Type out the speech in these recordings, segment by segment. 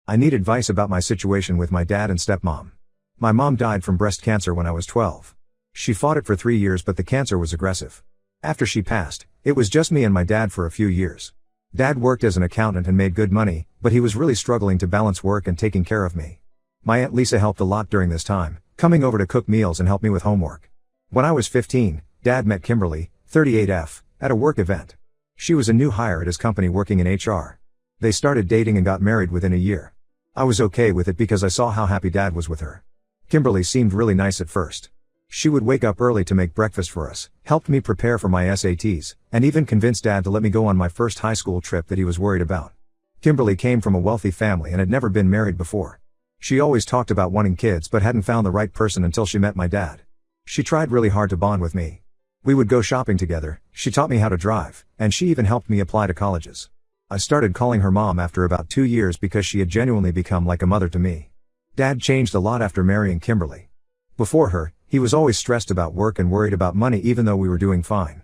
I need advice about my situation with my dad and stepmom. My mom died from breast cancer when I was 12. She fought it for 3 years, but the cancer was aggressive. After she passed, it was just me and my dad for a few years. Dad worked as an accountant and made good money, but he was really struggling to balance work and taking care of me. My Aunt Lisa helped a lot during this time, coming over to cook meals and help me with homework. When I was 15, Dad met Kimberly, 38F, at a work event. She was a new hire at his company working in HR. They started dating and got married within a year. I was okay with it because I saw how happy Dad was with her. Kimberly seemed really nice at first. She would wake up early to make breakfast for us, helped me prepare for my SATs, and even convinced Dad to let me go on my first high school trip that he was worried about. Kimberly came from a wealthy family and had never been married before. She always talked about wanting kids but hadn't found the right person until she met my dad. She tried really hard to bond with me. We would go shopping together, she taught me how to drive, and she even helped me apply to colleges. I started calling her mom after about 2 years because she had genuinely become like a mother to me. Dad changed a lot after marrying Kimberly. Before her, he was always stressed about work and worried about money even though we were doing fine.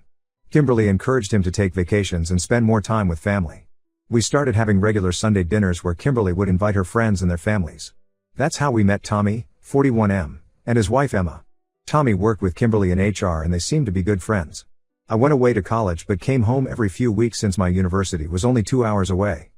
Kimberly encouraged him to take vacations and spend more time with family. We started having regular Sunday dinners where Kimberly would invite her friends and their families. That's how we met Tommy, 41M, and his wife Emma. Tommy worked with Kimberly in HR and they seemed to be good friends. I went away to college but came home every few weeks since my university was only 2 hours away.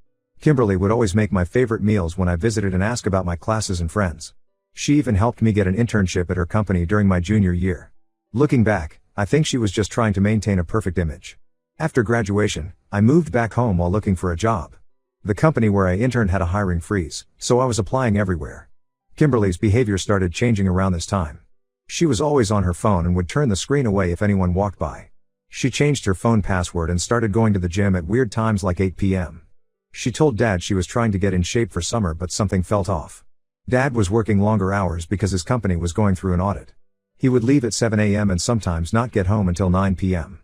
Kimberly would always make my favorite meals when I visited and ask about my classes and friends. She even helped me get an internship at her company during my junior year. Looking back, I think she was just trying to maintain a perfect image. After graduation, I moved back home while looking for a job. The company where I interned had a hiring freeze, so I was applying everywhere. Kimberly's behavior started changing around this time. She was always on her phone and would turn the screen away if anyone walked by. She changed her phone password and started going to the gym at weird times like 8 p.m. She told Dad she was trying to get in shape for summer but something felt off. Dad was working longer hours because his company was going through an audit. He would leave at 7 a.m. and sometimes not get home until 9 p.m.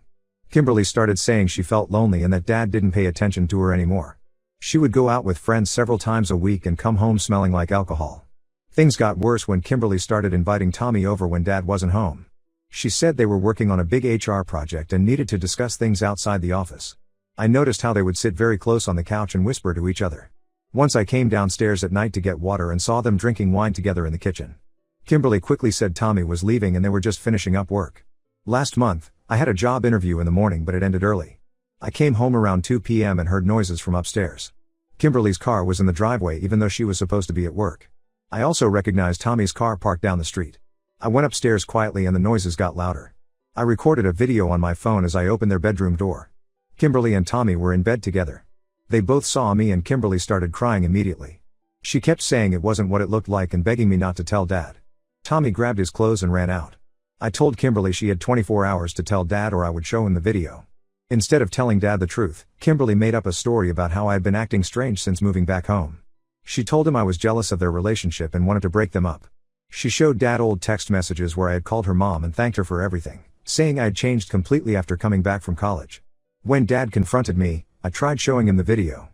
Kimberly started saying she felt lonely and that Dad didn't pay attention to her anymore. She would go out with friends several times a week and come home smelling like alcohol. Things got worse when Kimberly started inviting Tommy over when Dad wasn't home. She said they were working on a big HR project and needed to discuss things outside the office. I noticed how they would sit very close on the couch and whisper to each other. Once I came downstairs at night to get water and saw them drinking wine together in the kitchen. Kimberly quickly said Tommy was leaving and they were just finishing up work. Last month, I had a job interview in the morning but it ended early. I came home around 2 p.m. and heard noises from upstairs. Kimberly's car was in the driveway even though she was supposed to be at work. I also recognized Tommy's car parked down the street. I went upstairs quietly and the noises got louder. I recorded a video on my phone as I opened their bedroom door. Kimberly and Tommy were in bed together. They both saw me and Kimberly started crying immediately. She kept saying it wasn't what it looked like and begging me not to tell Dad. Tommy grabbed his clothes and ran out. I told Kimberly she had 24 hours to tell Dad or I would show him the video. Instead of telling Dad the truth, Kimberly made up a story about how I had been acting strange since moving back home. She told him I was jealous of their relationship and wanted to break them up. She showed Dad old text messages where I had called her mom and thanked her for everything, saying I had changed completely after coming back from college. When Dad confronted me, I tried showing him the video.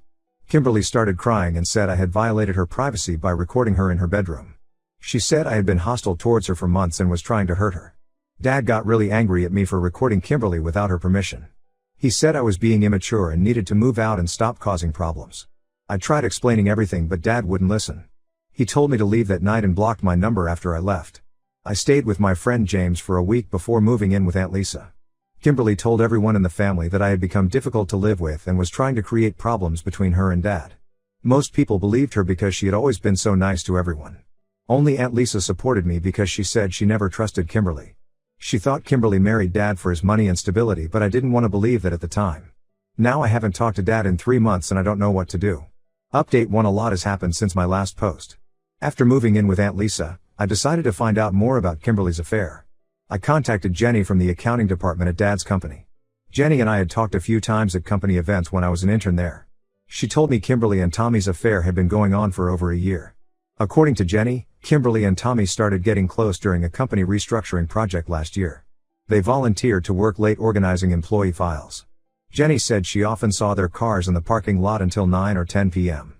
Kimberly started crying and said I had violated her privacy by recording her in her bedroom. She said I had been hostile towards her for months and was trying to hurt her. Dad got really angry at me for recording Kimberly without her permission. He said I was being immature and needed to move out and stop causing problems. I tried explaining everything but Dad wouldn't listen. He told me to leave that night and blocked my number after I left. I stayed with my friend James for a week before moving in with Aunt Lisa. Kimberly told everyone in the family that I had become difficult to live with and was trying to create problems between her and Dad. Most people believed her because she had always been so nice to everyone. Only Aunt Lisa supported me because she said she never trusted Kimberly. She thought Kimberly married Dad for his money and stability, but I didn't want to believe that at the time. Now I haven't talked to Dad in 3 months and I don't know what to do. Update 1: A lot has happened since my last post. After moving in with Aunt Lisa, I decided to find out more about Kimberly's affair. I contacted Jenny from the accounting department at Dad's company. Jenny and I had talked a few times at company events when I was an intern there. She told me Kimberly and Tommy's affair had been going on for over a year. According to Jenny, Kimberly and Tommy started getting close during a company restructuring project last year. They volunteered to work late organizing employee files. Jenny said she often saw their cars in the parking lot until 9 or 10 p.m.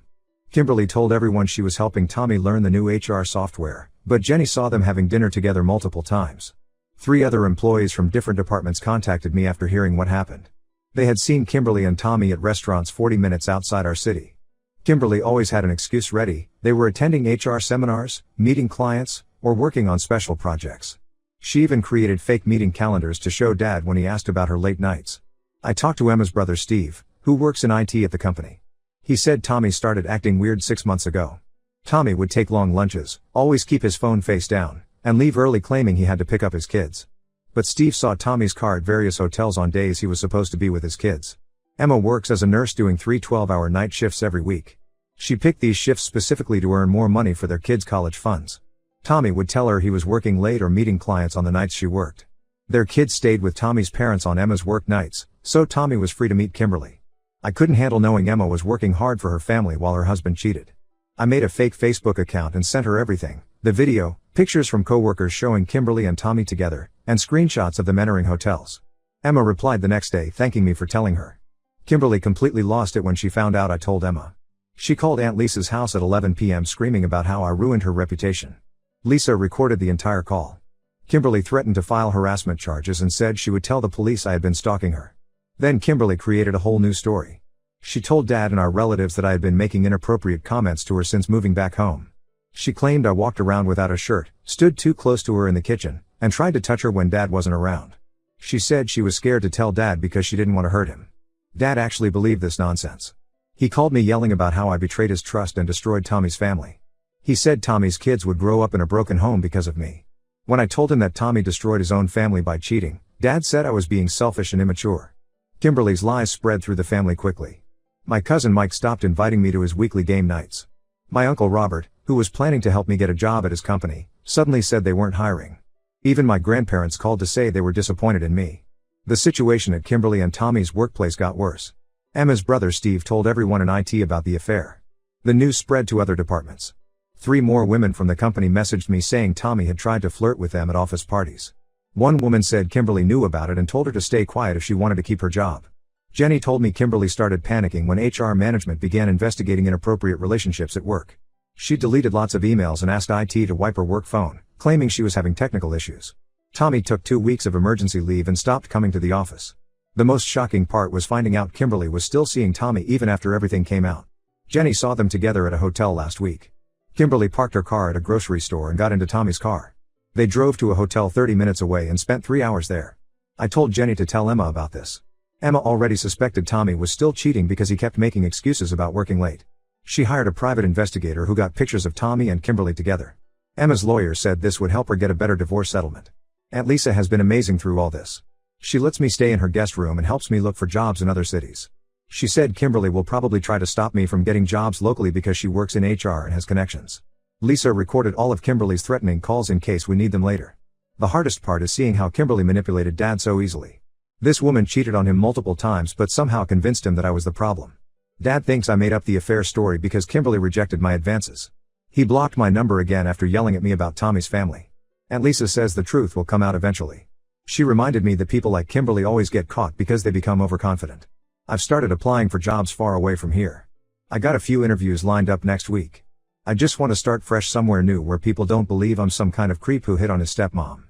Kimberly told everyone she was helping Tommy learn the new HR software, but Jenny saw them having dinner together multiple times. 3 other employees from different departments contacted me after hearing what happened. They had seen Kimberly and Tommy at restaurants 40 minutes outside our city. Kimberly always had an excuse ready. They were attending HR seminars, meeting clients, or working on special projects. She even created fake meeting calendars to show Dad when he asked about her late nights. I talked to Emma's brother Steve, who works in IT at the company. He said Tommy started acting weird 6 months ago. Tommy would take long lunches, always keep his phone face down, and leave early claiming he had to pick up his kids. But Steve saw Tommy's car at various hotels on days he was supposed to be with his kids. Emma works as a nurse doing 3 12-hour night shifts every week. She picked these shifts specifically to earn more money for their kids' college funds. Tommy would tell her he was working late or meeting clients on the nights she worked. Their kids stayed with Tommy's parents on Emma's work nights, so Tommy was free to meet Kimberly. I couldn't handle knowing Emma was working hard for her family while her husband cheated. I made a fake Facebook account and sent her everything: the video, pictures from coworkers showing Kimberly and Tommy together, and screenshots of them entering hotels. Emma replied the next day thanking me for telling her. Kimberly completely lost it when she found out I told Emma. She called Aunt Lisa's house at 11 p.m. screaming about how I ruined her reputation. Lisa recorded the entire call. Kimberly threatened to file harassment charges and said she would tell the police I had been stalking her. Then Kimberly created a whole new story. She told Dad and our relatives that I had been making inappropriate comments to her since moving back home. She claimed I walked around without a shirt, stood too close to her in the kitchen, and tried to touch her when Dad wasn't around. She said she was scared to tell Dad because she didn't want to hurt him. Dad actually believed this nonsense. He called me yelling about how I betrayed his trust and destroyed Tommy's family. He said Tommy's kids would grow up in a broken home because of me. When I told him that Tommy destroyed his own family by cheating, Dad said I was being selfish and immature. Kimberly's lies spread through the family quickly. My cousin Mike stopped inviting me to his weekly game nights. My uncle Robert, who was planning to help me get a job at his company, suddenly said they weren't hiring. Even my grandparents called to say they were disappointed in me. The situation at Kimberly and Tommy's workplace got worse. Emma's brother Steve told everyone in IT about the affair. The news spread to other departments. 3 more women from the company messaged me saying Tommy had tried to flirt with them at office parties. One woman said Kimberly knew about it and told her to stay quiet if she wanted to keep her job. Jenny told me Kimberly started panicking when HR management began investigating inappropriate relationships at work. She deleted lots of emails and asked IT to wipe her work phone, claiming she was having technical issues. Tommy took 2 weeks of emergency leave and stopped coming to the office. The most shocking part was finding out Kimberly was still seeing Tommy even after everything came out. Jenny saw them together at a hotel last week. Kimberly parked her car at a grocery store and got into Tommy's car. They drove to a hotel 30 minutes away and spent 3 hours there. I told Jenny to tell Emma about this. Emma already suspected Tommy was still cheating because he kept making excuses about working late. She hired a private investigator who got pictures of Tommy and Kimberly together. Emma's lawyer said this would help her get a better divorce settlement. Aunt Lisa has been amazing through all this. She lets me stay in her guest room and helps me look for jobs in other cities. She said Kimberly will probably try to stop me from getting jobs locally because she works in HR and has connections. Lisa recorded all of Kimberly's threatening calls in case we need them later. The hardest part is seeing how Kimberly manipulated Dad so easily. This woman cheated on him multiple times but somehow convinced him that I was the problem. Dad thinks I made up the affair story because Kimberly rejected my advances. He blocked my number again after yelling at me about Tommy's family. Aunt Lisa says the truth will come out eventually. She reminded me that people like Kimberly always get caught because they become overconfident. I've started applying for jobs far away from here. I got a few interviews lined up next week. I just want to start fresh somewhere new where people don't believe I'm some kind of creep who hit on his stepmom.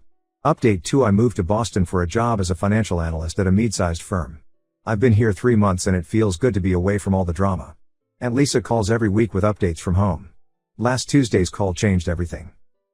Update 2: I moved to Boston for a job as a financial analyst at a mid-sized firm. I've been here 3 months and it feels good to be away from all the drama. Aunt Lisa calls every week with updates from home. Last Tuesday's call changed everything.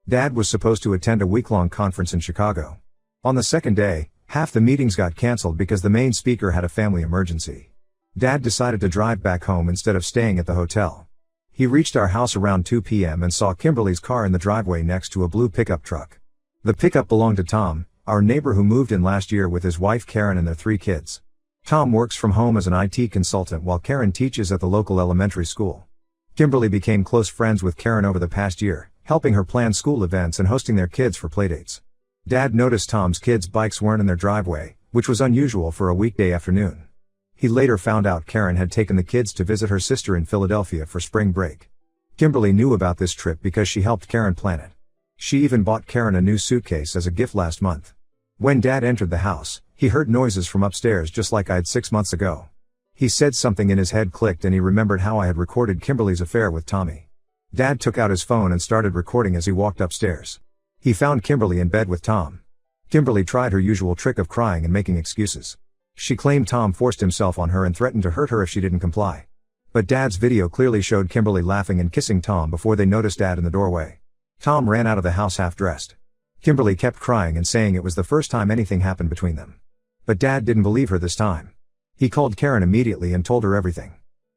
Dad was supposed to attend a week-long conference in Chicago. On the second day, half the meetings got canceled because the main speaker had a family emergency. Dad decided to drive back home instead of staying at the hotel. He reached our house around 2 p.m. and saw Kimberly's car in the driveway next to a blue pickup truck. The pickup belonged to Tom, our neighbor who moved in last year with his wife Karen and their 3 kids. Tom works from home as an IT consultant while Karen teaches at the local elementary school. Kimberly became close friends with Karen over the past year, helping her plan school events and hosting their kids for playdates. Dad noticed Tom's kids' bikes weren't in their driveway, which was unusual for a weekday afternoon. He later found out Karen had taken the kids to visit her sister in Philadelphia for spring break. Kimberly knew about this trip because she helped Karen plan it. She even bought Karen a new suitcase as a gift last month. When Dad entered the house, he heard noises from upstairs just like I had 6 months ago. He said something in his head clicked and he remembered how I had recorded Kimberly's affair with Tommy. Dad took out his phone and started recording as he walked upstairs. He found Kimberly in bed with Tom. Kimberly tried her usual trick of crying and making excuses. She claimed Tom forced himself on her and threatened to hurt her if she didn't comply. But Dad's video clearly showed Kimberly laughing and kissing Tom before they noticed Dad in the doorway. Tom ran out of the house half-dressed. Kimberly kept crying and saying it was the first time anything happened between them. But Dad didn't believe her this time. He called Karen immediately and told her everything.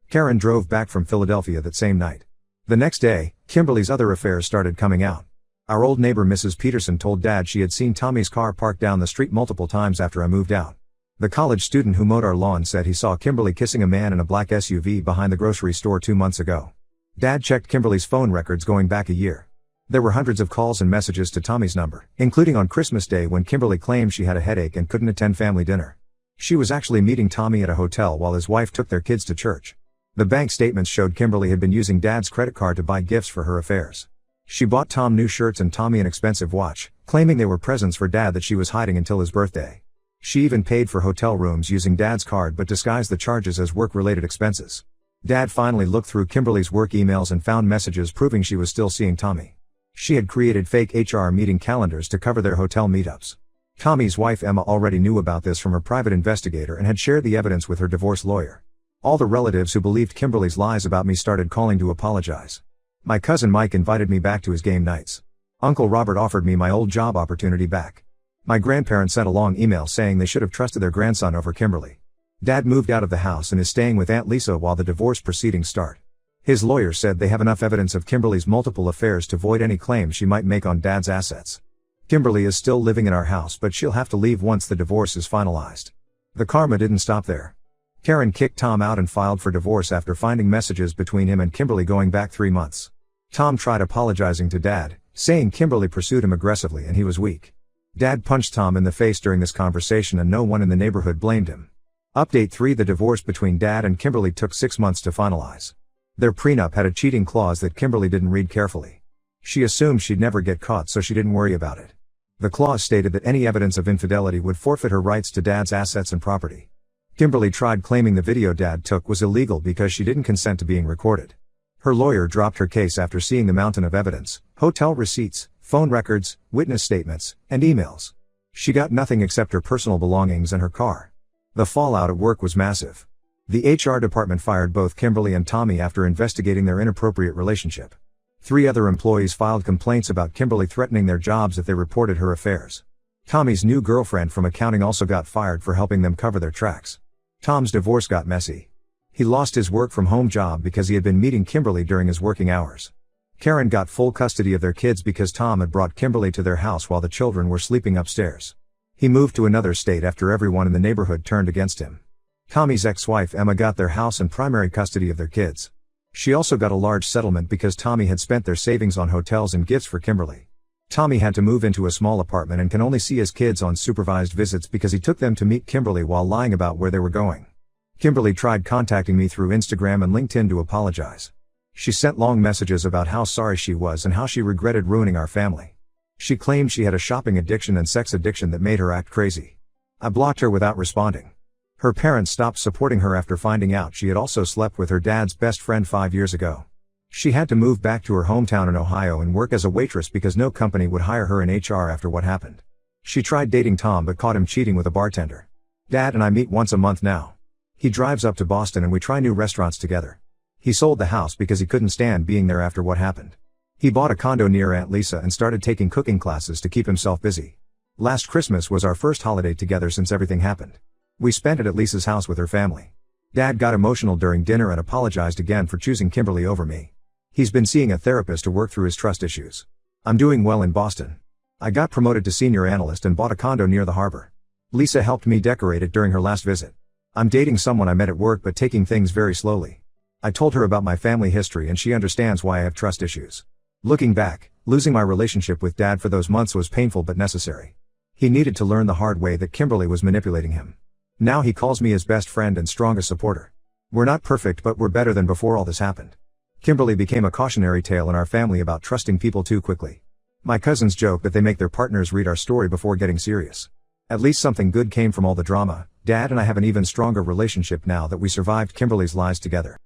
Karen drove back from Philadelphia that same night. The next day, Kimberly's other affairs started coming out. Our old neighbor Mrs. Peterson told Dad she had seen Tommy's car parked down the street multiple times after I moved out. The college student who mowed our lawn said he saw Kimberly kissing a man in a black SUV behind the grocery store 2 months ago. Dad checked Kimberly's phone records going back a year. There were hundreds of calls and messages to Tommy's number, including on Christmas Day when Kimberly claimed she had a headache and couldn't attend family dinner. She was actually meeting Tommy at a hotel while his wife took their kids to church. The bank statements showed Kimberly had been using Dad's credit card to buy gifts for her affairs. She bought Tom new shirts and Tommy an expensive watch, claiming they were presents for Dad that she was hiding until his birthday. She even paid for hotel rooms using Dad's card but disguised the charges as work-related expenses. Dad finally looked through Kimberly's work emails and found messages proving she was still seeing Tommy. She had created fake HR meeting calendars to cover their hotel meetups. Tommy's wife Emma already knew about this from her private investigator and had shared the evidence with her divorce lawyer. All the relatives who believed Kimberly's lies about me started calling to apologize. My cousin Mike invited me back to his game nights. Uncle Robert offered me my old job opportunity back. My grandparents sent a long email saying they should have trusted their grandson over Kimberly. Dad moved out of the house and is staying with Aunt Lisa while the divorce proceedings start. His lawyer said they have enough evidence of Kimberly's multiple affairs to void any claims she might make on Dad's assets. Kimberly is still living in our house but she'll have to leave once the divorce is finalized. The karma didn't stop there. Karen kicked Tom out and filed for divorce after finding messages between him and Kimberly going back 3 months. Tom tried apologizing to Dad, saying Kimberly pursued him aggressively and he was weak. Dad punched Tom in the face during this conversation and no one in the neighborhood blamed him. Update 3: The divorce between Dad and Kimberly took 6 months to finalize. Their prenup had a cheating clause that Kimberly didn't read carefully. She assumed she'd never get caught so she didn't worry about it. The clause stated that any evidence of infidelity would forfeit her rights to Dad's assets and property. Kimberly tried claiming the video Dad took was illegal because she didn't consent to being recorded. Her lawyer dropped her case after seeing the mountain of evidence, hotel receipts, phone records, witness statements, and emails. She got nothing except her personal belongings and her car. The fallout at work was massive. The HR department fired both Kimberly and Tommy after investigating their inappropriate relationship. 3 other employees filed complaints about Kimberly threatening their jobs if they reported her affairs. Tommy's new girlfriend from accounting also got fired for helping them cover their tracks. Tom's divorce got messy. He lost his work-from-home job because he had been meeting Kimberly during his working hours. Karen got full custody of their kids because Tom had brought Kimberly to their house while the children were sleeping upstairs. He moved to another state after everyone in the neighborhood turned against him. Tommy's ex-wife Emma got their house and primary custody of their kids. She also got a large settlement because Tommy had spent their savings on hotels and gifts for Kimberly. Tommy had to move into a small apartment and can only see his kids on supervised visits because he took them to meet Kimberly while lying about where they were going. Kimberly tried contacting me through Instagram and LinkedIn to apologize. She sent long messages about how sorry she was and how she regretted ruining our family. She claimed she had a shopping addiction and sex addiction that made her act crazy. I blocked her without responding. Her parents stopped supporting her after finding out she had also slept with her dad's best friend 5 years ago. She had to move back to her hometown in Ohio and work as a waitress because no company would hire her in HR after what happened. She tried dating Tom but caught him cheating with a bartender. Dad and I meet once a month now. He drives up to Boston and we try new restaurants together. He sold the house because he couldn't stand being there after what happened. He bought a condo near Aunt Lisa and started taking cooking classes to keep himself busy. Last Christmas was our first holiday together since everything happened. We spent it at Lisa's house with her family. Dad got emotional during dinner and apologized again for choosing Kimberly over me. He's been seeing a therapist to work through his trust issues. I'm doing well in Boston. I got promoted to senior analyst and bought a condo near the harbor. Lisa helped me decorate it during her last visit. I'm dating someone I met at work but taking things very slowly. I told her about my family history and she understands why I have trust issues. Looking back, losing my relationship with Dad for those months was painful but necessary. He needed to learn the hard way that Kimberly was manipulating him. Now he calls me his best friend and strongest supporter. We're not perfect but we're better than before all this happened. Kimberly became a cautionary tale in our family about trusting people too quickly. My cousins joke that they make their partners read our story before getting serious. At least something good came from all the drama. Dad and I have an even stronger relationship now that we survived Kimberly's lies together.